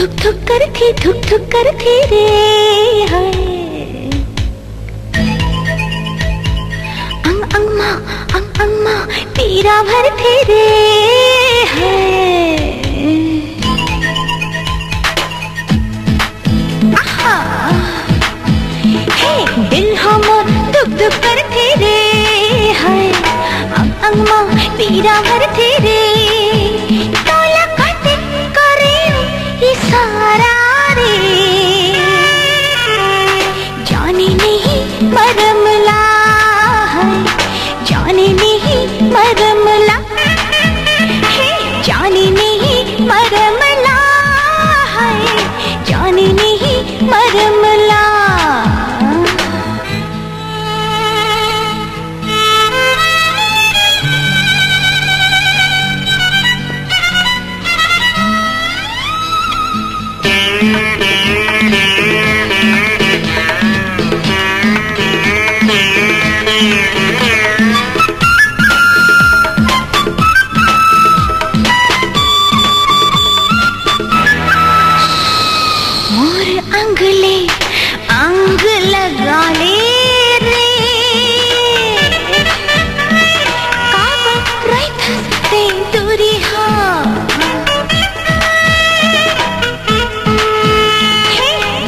धुक धुक करती रे हाय। अंग माँ पीरा भरती रे हाय। आहा हे दिल हमर धुक धुक करती रे हाय। अंग माँ पीरा भरती रे तोला काटे करे इशारा रे जाने नहीं मरमला है जाने नहीं मरमला है जाने नहीं मरमला है जाने नहीं मरमला। अंगले अंग लगा ले रे काबा राइथस ते दूरी हा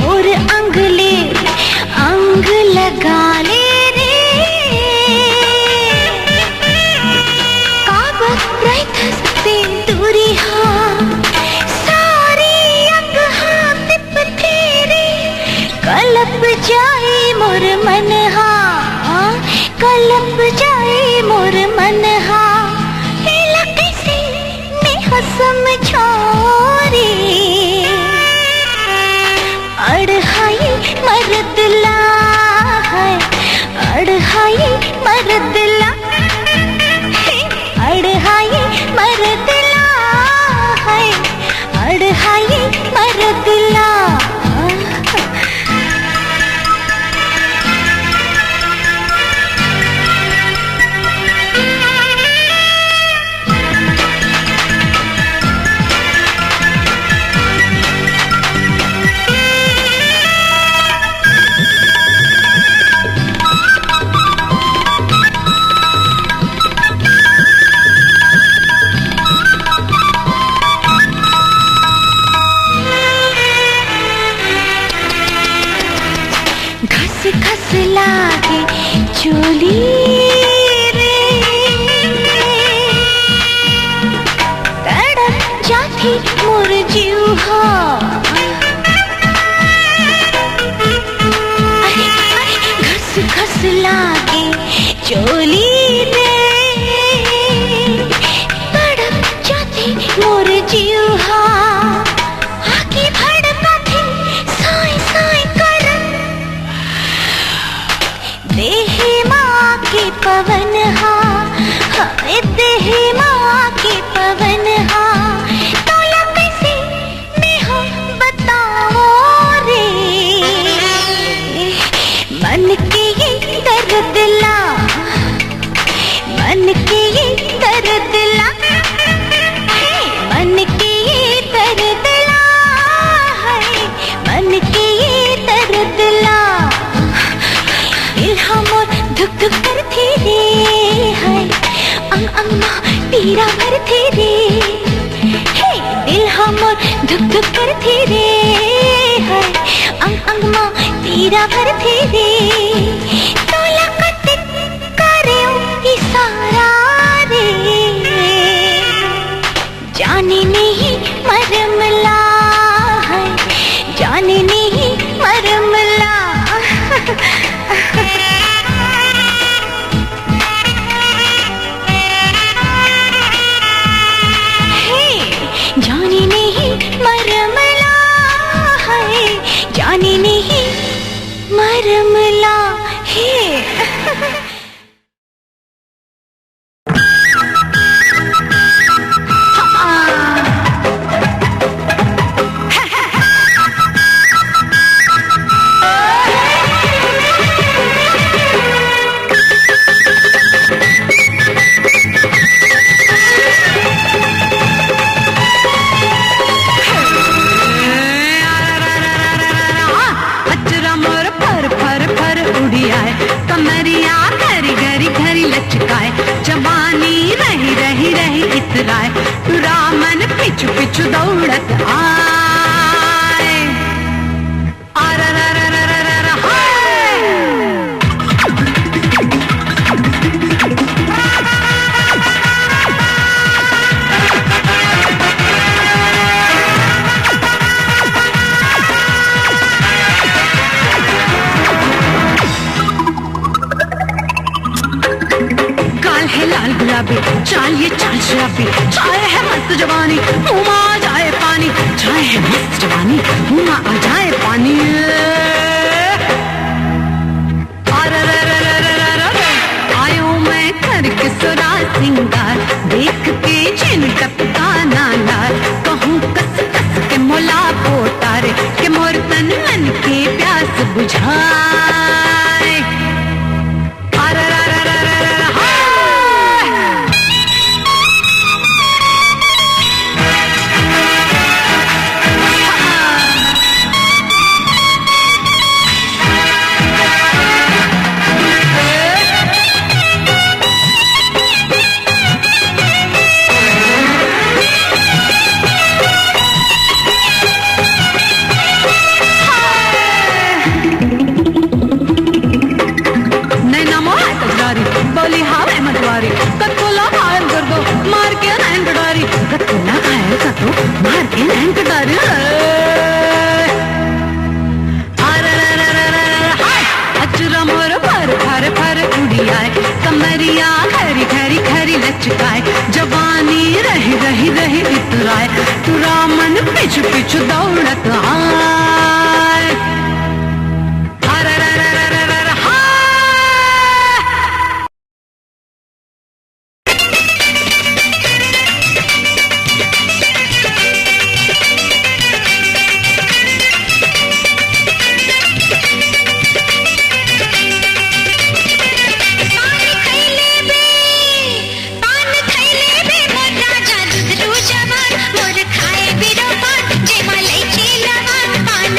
और अंगले अंग लगा ले रे काबा राइथस ते दूरी हा कलप जाए मोर मन हा कलप जाए मोर मन हा एला कैसे मैं हसम छोरी अड़हाई मरदला है अड़हाई मरदला अड़हाई मरदला है अड़हाई मरदला। घस घस लागे चोली रे तड़प जाती मोर जीवा अरे अरे घस घस लागे चोली रे तड़प जाती मोर जीवा आगे भड़काती साई साई देह माँ के पवन हा हाय देह माँ के पवन हा तोला कैसे मैं हो बताओ रे मन के ये दर्द ला मन के ये दर्द ला मन के ये दर्द ला है मन के ये दर्द ला। दिल हमर धुक धुक करती रे हाय अंग माँ पीरा भरती रे हे दिल हमर धुक धुक करती रे हाय अंग माँ पीरा भरती रे तोला कते करे इशारा रे जाने नहीं मरमला है जाने नहीं मरमला। जाने नहीं मरमला है जाने नहीं मरमला कमरिया घरी घरी घरी लचकाए, जवानी रही रही रही इतराए, तुरा मन पिछु पिछु दौड़त आए। आरररररररर हाय। गाल है लाल गुलाबी, चाल ये चाल शराबी, चाय है मस्त जवानी, मुँह में आ जाए पानी, चाय है मस्त जवानी, मुँह में आ जाए पानी। आयो मैं करके सुरा सिंगार, देख के चिन टपका नाला, कहूँ कस कस के मोला पोटारे, के मोर तन मन के प्यास बुझाए। बोली हावे मतवारी, कत्तोला घायल कर दो मार के नैन कटारी, कत्तोला घायल कर दो मार के नैन कटारी। अचरा मोर फर फर फर उड़ी आए, कमरिया घरी घरी घरी लचकाए, जवानी रही रही रही इतराए, तुरा मन पिछु पिछु दौड़त आए। पान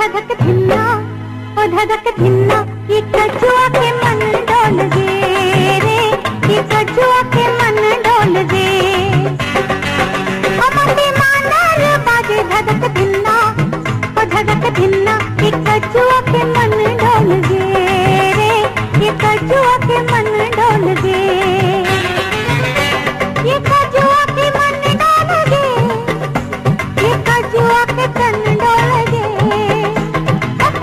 धधक धिन्ना, ओ धधक धिन्ना, ये कछुआ के मन डोल गे रे, ये कछुआ के मन डोल गे। मते मानर बाजे धधक धिन्ना, ओ धधक धिन्ना, ये कछुआ के मन डोल गे रे, ये कछुआ के मन डोल गे। ये कछुआ के मन डोल गे, ये कछुआ के तन डोल गे,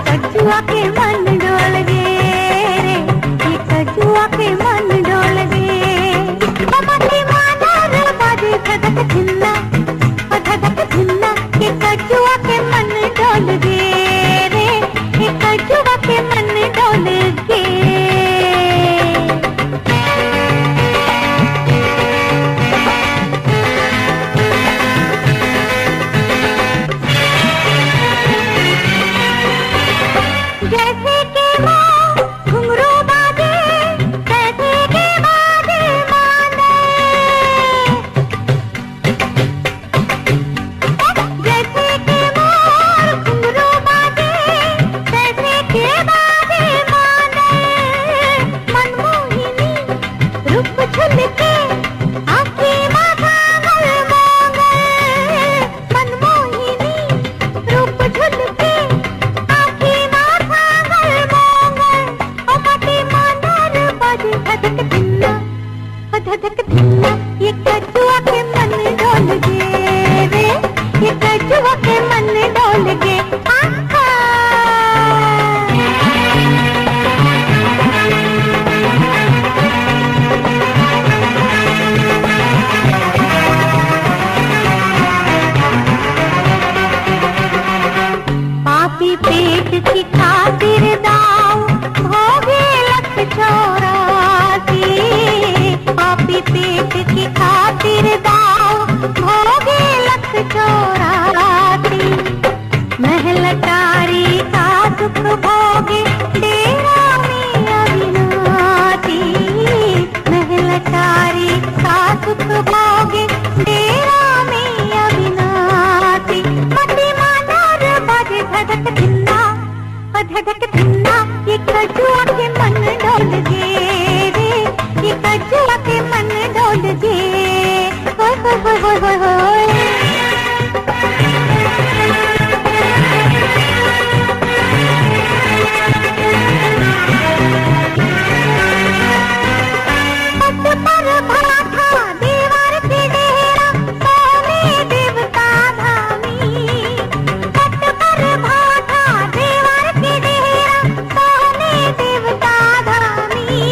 कछुआ के मन डोल गे रे, ये कछुआ के मन डोल गे। मते मानर बाजे धधक धिन्ना, ओ धधक धिन्ना, ये कछुआ के मन डोल गे रे, ये कछुआ के मन डोल गे। जैसे के माँ घुंघरू बाजे, तैसे के बाजे माने। जैसे के मोर घुंघरू बाजे, तैसे के बाजे माने। मनमोहिनी रूप झुलके, आँखें माथा गलमोगे। मनमोहिनी रूप झुलके, धधक धिन्ना, धधक धिन्ना, ये कछुआ के मन डोल गे रे, ये कछुआ के मन डोल गे। पापी पेट की खातिर दाव भोगे लख चौरासी, पापी पेट की खातिर दाव भोगे लख चौरासी। महल टारी का सुख भोगे डेरा में अविनाशी, महल टारी का सुख भोगे डेरा में अविनाशी। मते मानर बाजे धधक धिन्ना, ओ धधक धिन्ना, ये कछुआ के मन डोल गे रे, ये कछुआ के मन डोल गे। होय होय होय होय होय। पट पर भाठा दीवार पे डेरा, सोने देवता धामी। पट पर भाठा दीवार पे डेरा, सोने देवता धामी।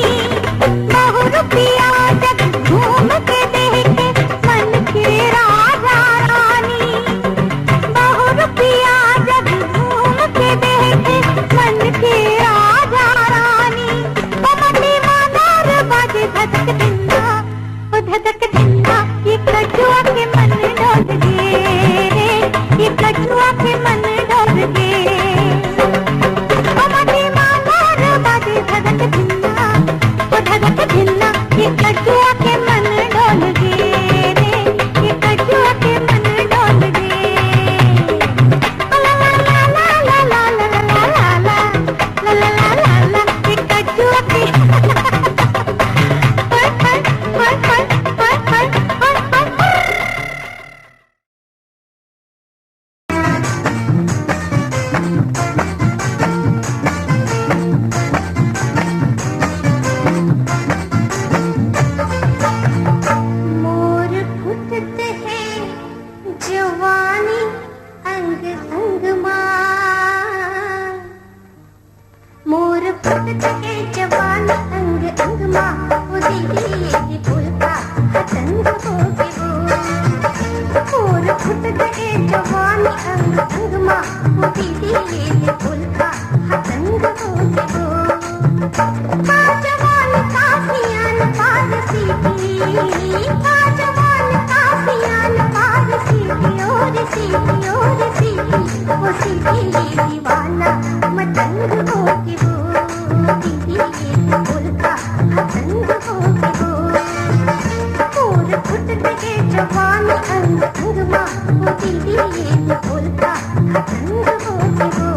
बहु रुपया जग घूम के देखे, मन के राजा रानी। बहु रुपया जग घूम के देखे, मन के राजा रानी। मते मानर बाजे धधक धिन्ना, ओ धधक धिन्ना, ये कछुआ के मन डोल गे रे, ये कछुआ के मन डोल गे। मते मानर बाजे धधक धिन्ना, ओ धधक धिन्ना, ये कछुआ के मन डोल गे रे, ये कछुआ के मन डोल गे। ला ला ला ला ला ला ला ला ला ला ला ला ला ला, ये कछुआ के मोर फुटते हैं जवानी अंग अंग मां, मोर फुटते हैं जवानी अंग अंग मां। वो दीदी फूल का हतंग हो के वो, मोर फुटते हैं जवानी अंग अंग मां। वो दीदी फूल का हतंग हो के वो। जवान काफियान पारसी की, जवान काफियान पारसी की, और सीधी और सीधी, वो सीधी दीवाना मतंग हो के वो, दीदी फूल का हतंग हो के वो। मोर फुटते के जवान अंग अंग मां, वो दीदी फूल का हतंग हो के वो।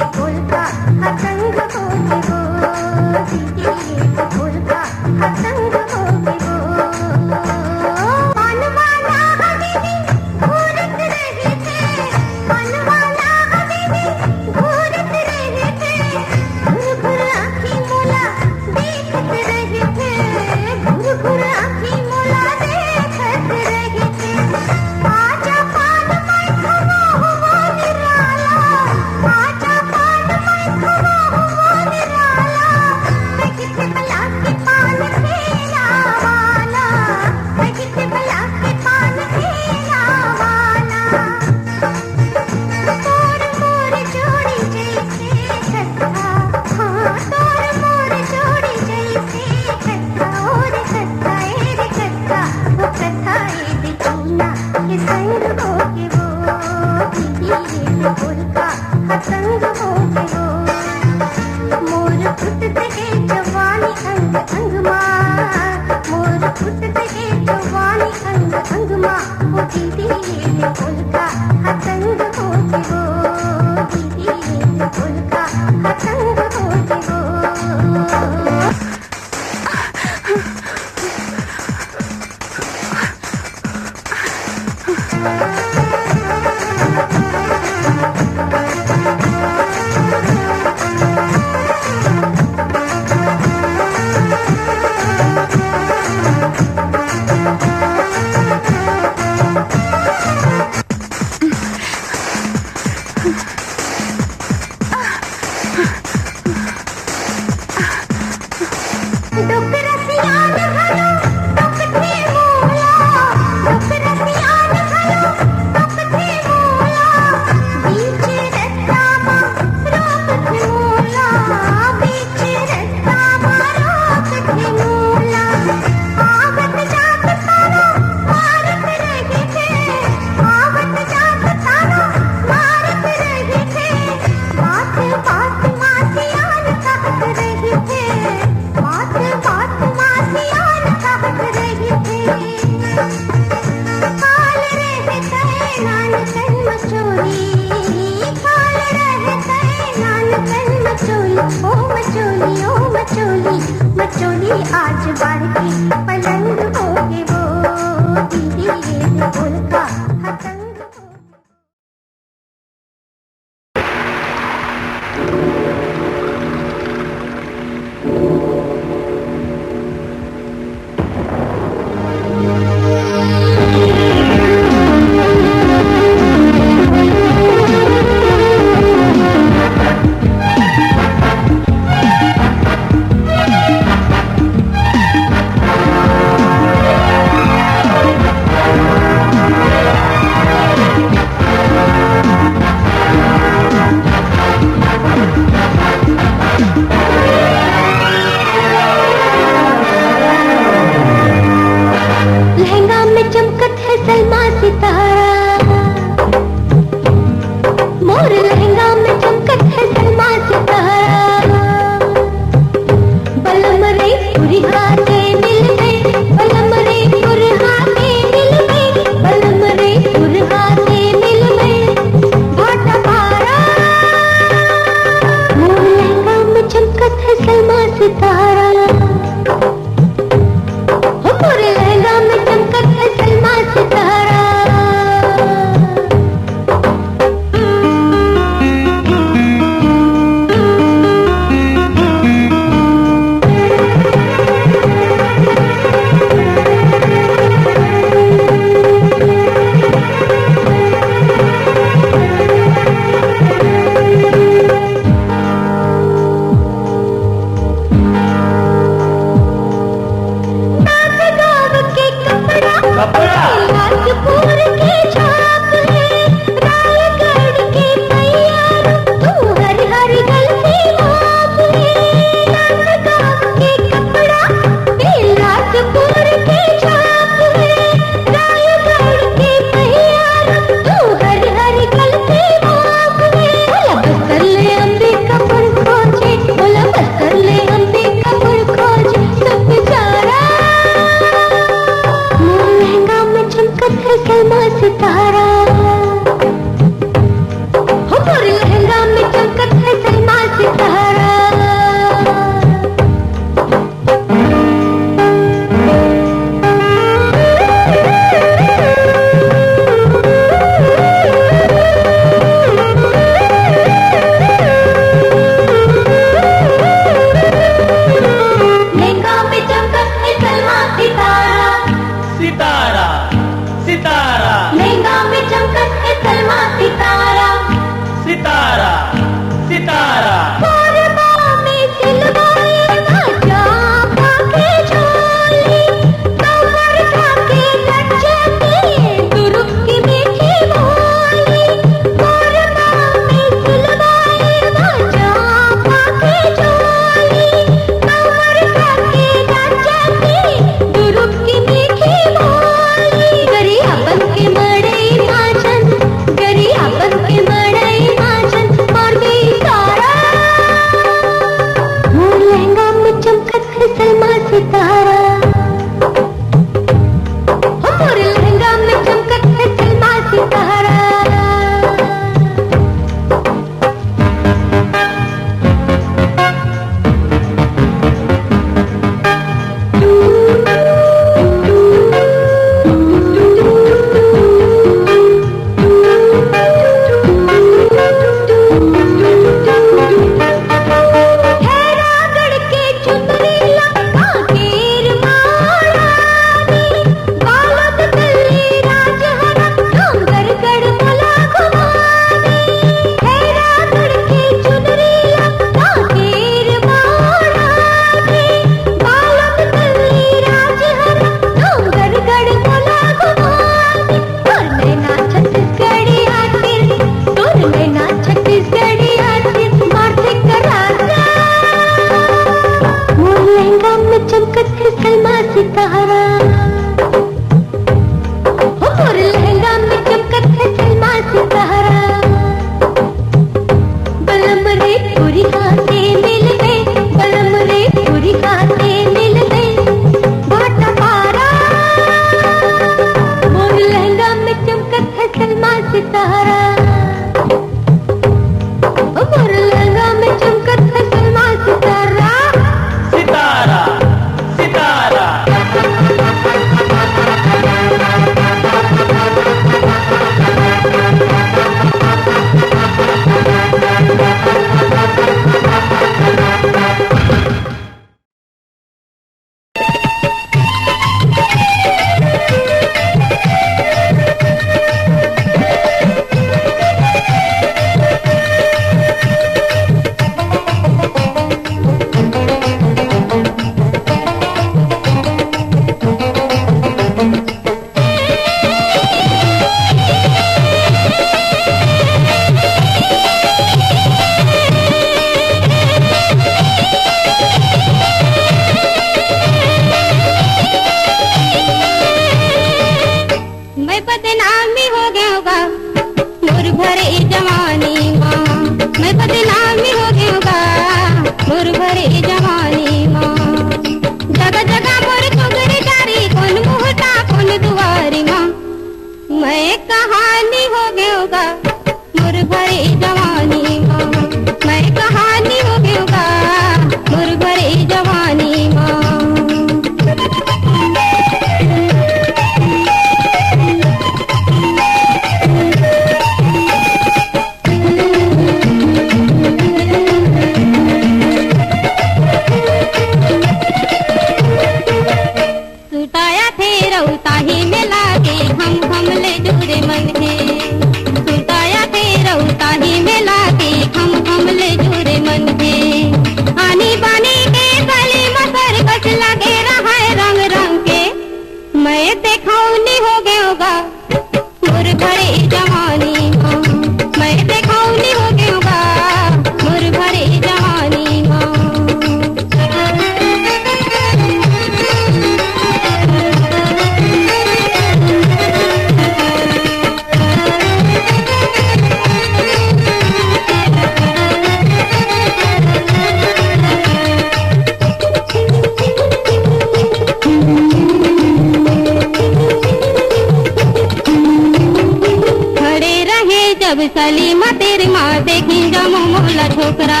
माँ देखी जमो मोला छोकरा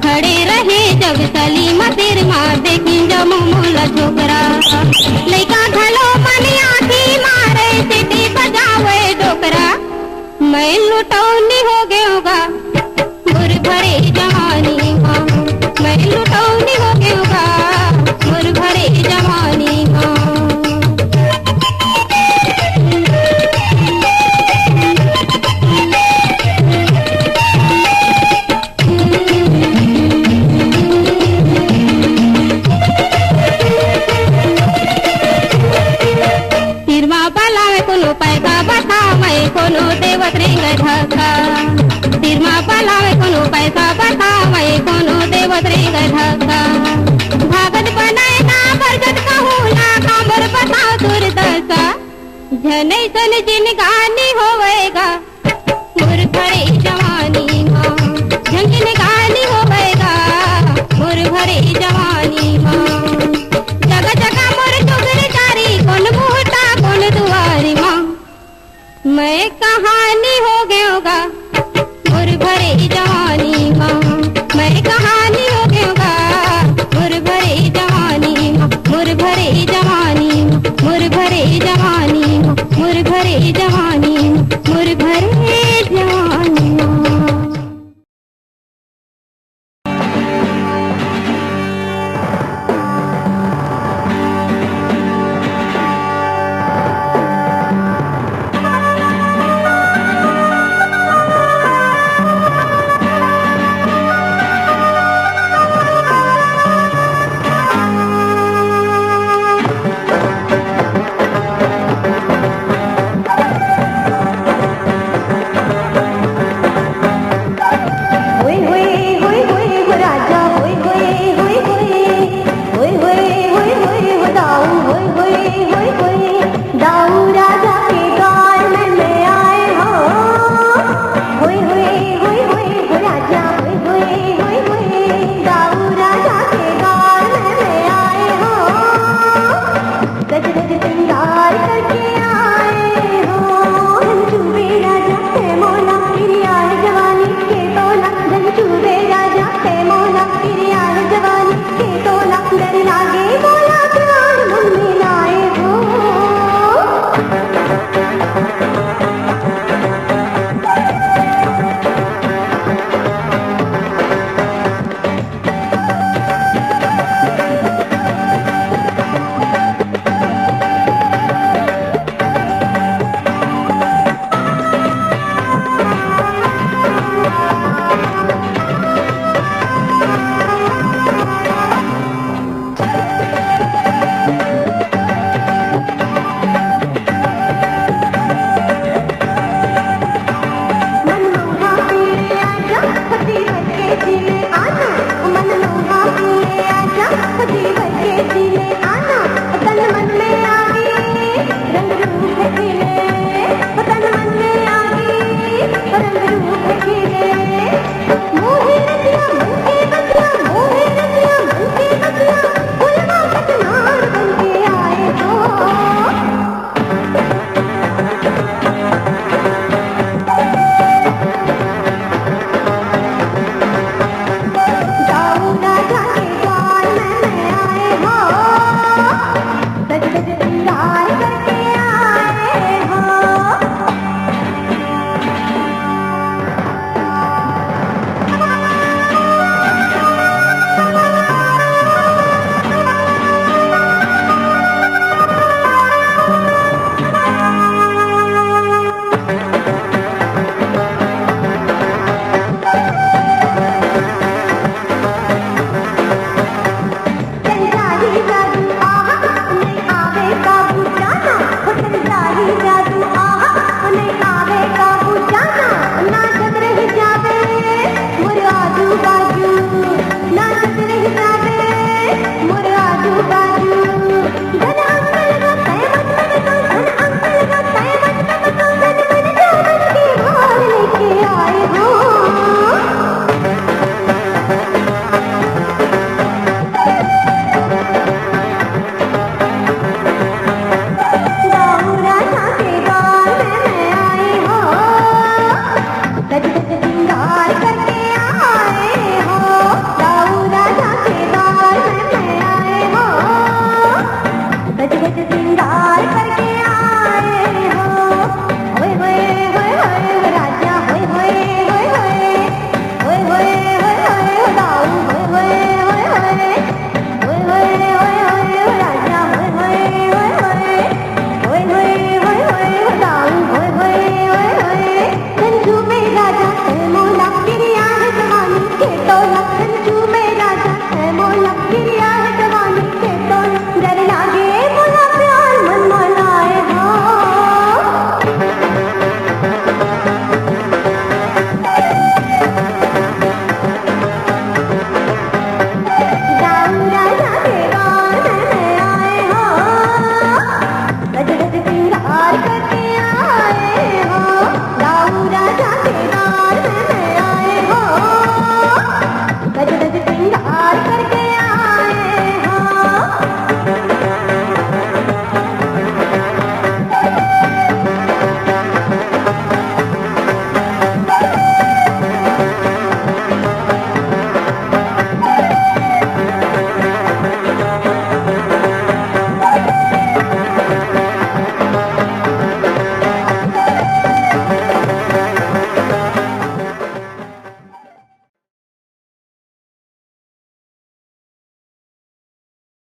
खड़े रहे जब चली मतेर माँ देखी जमो मोला छोकरा लइका घलो मनी आँखी मारे सीटी बजावे डोकरा मैं लुटौनी हो गयोगा मुर भरे जवानी माँ मैं लुटौनी हो गयोगा मुर भरे जवानी माँ पैसा बतावे कोनो देवत रिंग धक्का सिरमा पलावे कोनो पैसा बतावे कोनो देवत रिंग धक्का भागत बनाए ना बरगद कहूँ ना कामर बताओ दुर्दशा जनैसन जिनगानी होव